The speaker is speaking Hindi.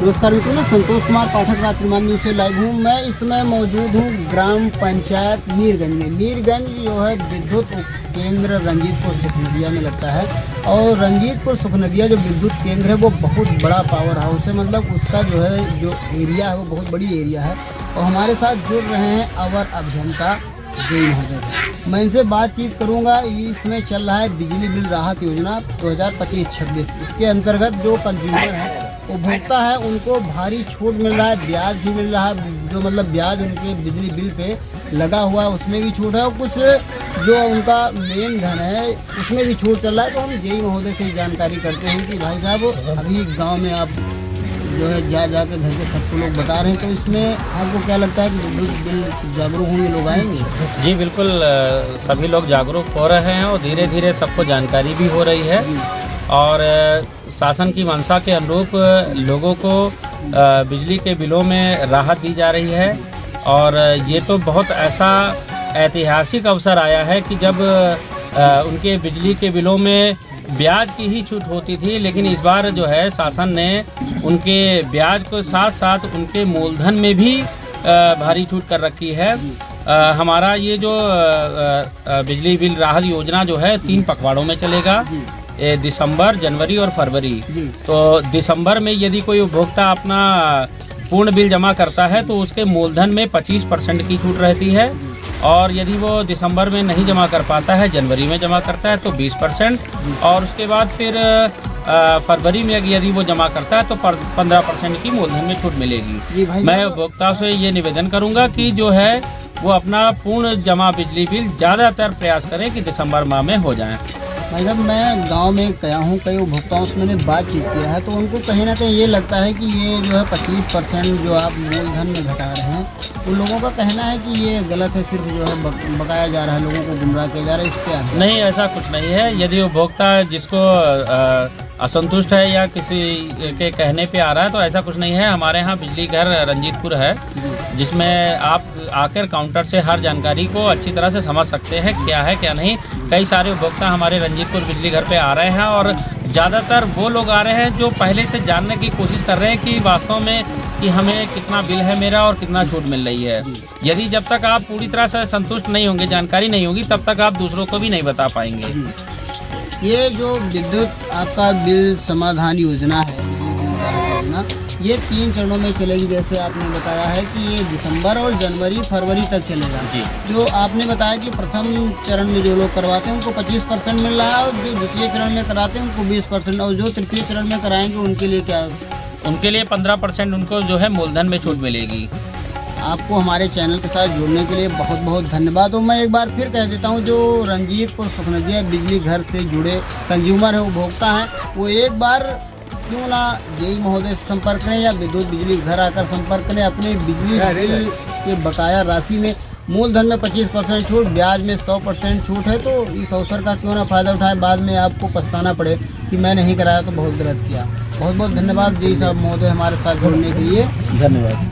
नमस्कार मित्रों, मैं संतोष कुमार पाठक रात्रिमान न्यूज़ से लाइव हूँ। मैं इस समय मौजूद हूँ ग्राम पंचायत मीरगंज में। मीरगंज जो है विद्युत केंद्र रंजीतपुर सुखनदिया में लगता है और रंजीतपुर सुखनदिया जो विद्युत केंद्र है वो बहुत बड़ा पावर हाउस है। मतलब उसका जो है जो एरिया है वो बहुत बड़ी एरिया है। और हमारे साथ जुड़ रहे हैं अवर अभियंता जय महोदय। मैं इनसे बातचीत करूंगा। इसमें चल रहा है बिजली बिल राहत योजना 2025-26। इसके अंतर्गत जो कंज्यूमर है, उपभोक्ता है, उनको भारी छूट मिल रहा है, ब्याज भी मिल रहा है। जो मतलब ब्याज उनके बिजली बिल पे लगा हुआ है उसमें भी छूट है और कुछ जो उनका मेन धन है उसमें भी छूट चल रहा है। तो हम जय महोदय से जानकारी करते हैं कि भाई साहब अभी गाँव में आप जो है जा के घर के सबको लोग बता रहे हैं, तो इसमें आपको क्या लगता है कि विद्युत बिल जागरूक होंगे, लोग आएंगे? जी बिल्कुल, सभी लोग जागरूक हो रहे हैं और धीरे धीरे सबको जानकारी भी हो रही है। और शासन की मंशा के अनुरूप लोगों को बिजली के बिलों में राहत दी जा रही है। और ये तो बहुत ऐसा ऐतिहासिक अवसर आया है कि जब उनके बिजली के बिलों में ब्याज की ही छूट होती थी, लेकिन इस बार जो है शासन ने उनके ब्याज के साथ साथ उनके मूलधन में भी भारी छूट कर रखी है। हमारा ये जो बिजली बिल राहत योजना जो है 3 पखवाड़ों में चलेगा, दिसंबर, जनवरी और फरवरी। तो दिसंबर में यदि कोई उपभोक्ता अपना पूर्ण बिल जमा करता है तो उसके मूलधन में 25% की छूट रहती है। और यदि वो दिसंबर में नहीं जमा कर पाता है, जनवरी में जमा करता है तो 20%। और उसके बाद फिर फरवरी में यदि वो जमा करता है तो 15% की मूलधन में छूट मिलेगी। मैं उपभोक्ताओं से ये निवेदन करूंगा कि जो है वो अपना पूर्ण जमा बिजली बिल ज़्यादातर प्रयास करें कि दिसंबर माह में हो जाए। भाई साहब, मैं गांव में गया हूँ, कई उपभोक्ताओं से मैंने बातचीत किया है, तो उनको कहीं ना कहीं ये लगता है कि ये जो है 25% जो आप मूलधन में घटा रहे हैं, उन लोगों का कहना है कि ये गलत है, सिर्फ जो है बकाया जा रहा है, लोगों को गुमराह किया जा रहा है। इस पर नहीं, ऐसा कुछ नहीं है। यदि उपभोक्ता जिसको असंतुष्ट है या किसी के कहने पे आ रहा है तो ऐसा कुछ नहीं है। हमारे यहाँ बिजली घर रंजीतपुर है, जिसमें आप आकर काउंटर से हर जानकारी को अच्छी तरह से समझ सकते हैं क्या है क्या नहीं। कई सारे उपभोक्ता हमारे रंजीतपुर बिजली घर पे आ रहे हैं और ज़्यादातर वो लोग आ रहे हैं जो पहले से जानने की कोशिश कर रहे हैं कि वास्तव में कि हमें कितना बिल है मेरा और कितना छूट मिल रही है। यदि जब तक आप पूरी तरह से संतुष्ट नहीं होंगे, जानकारी नहीं होगी, तब तक आप दूसरों को भी नहीं बता पाएंगे। ये जो विद्युत आपका बिल समाधान योजना है, ये 3 चरणों में चलेगी। जैसे आपने बताया है कि ये दिसंबर और जनवरी फरवरी तक चलेगा। जो आपने बताया कि प्रथम चरण में जो लोग करवाते हैं उनको 25% मिल रहा है और जो द्वितीय चरण में कराते हैं उनको 20%, और जो तृतीय चरण में कराएंगे उनके लिए क्या? उनके लिए 15% उनको जो है मूलधन में छूट मिलेगी। आपको हमारे चैनल के साथ जुड़ने के लिए बहुत बहुत धन्यवाद। और मैं एक बार फिर कह देता हूं, जो रंजीतपुर सुखनदिया बिजली घर से जुड़े कंज्यूमर है, उपभोक्ता हैं, वो एक बार क्यों ना जय महोदय से संपर्क करें या विद्युत बिजली घर आकर संपर्क करें। अपने बिजली बिल के बकाया राशि में मूलधन में 25% छूट, ब्याज में 100% छूट है। तो इस अवसर का क्यों ना फ़ायदा उठाएं, बाद में आपको पछताना पड़े कि मैं नहीं कराया तो बहुत गलत किया। बहुत बहुत धन्यवाद जय साहब महोदय हमारे साथ जुड़ने के लिए। धन्यवाद।